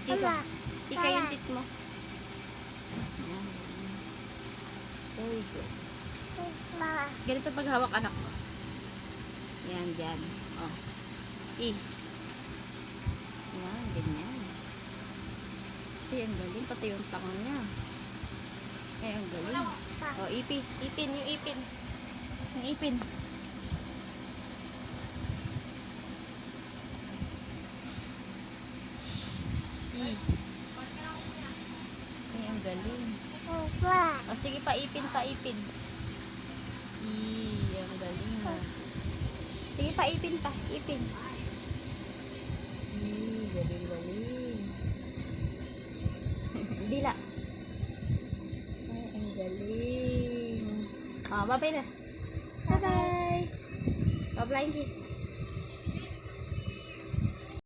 Ika. Ika yung tit mo. Very good. Ganito pag hawak anak ko. Yan, dyan. Oh. Yan, ganyan. Ay, ang galing. Pati yung tanga niya. Ay, ang galing. Oh, ipin. Ipin, yung ipin. Yung ipin. Ay, ang galing. Oh, sige, paipin, paipin. Ang galing ha. Sige, paipin pa. Ipin. Galing, galing. Dila. Ay, ang galing. Oh, bye-bye na. Bye-bye. Bye-bye, kiss.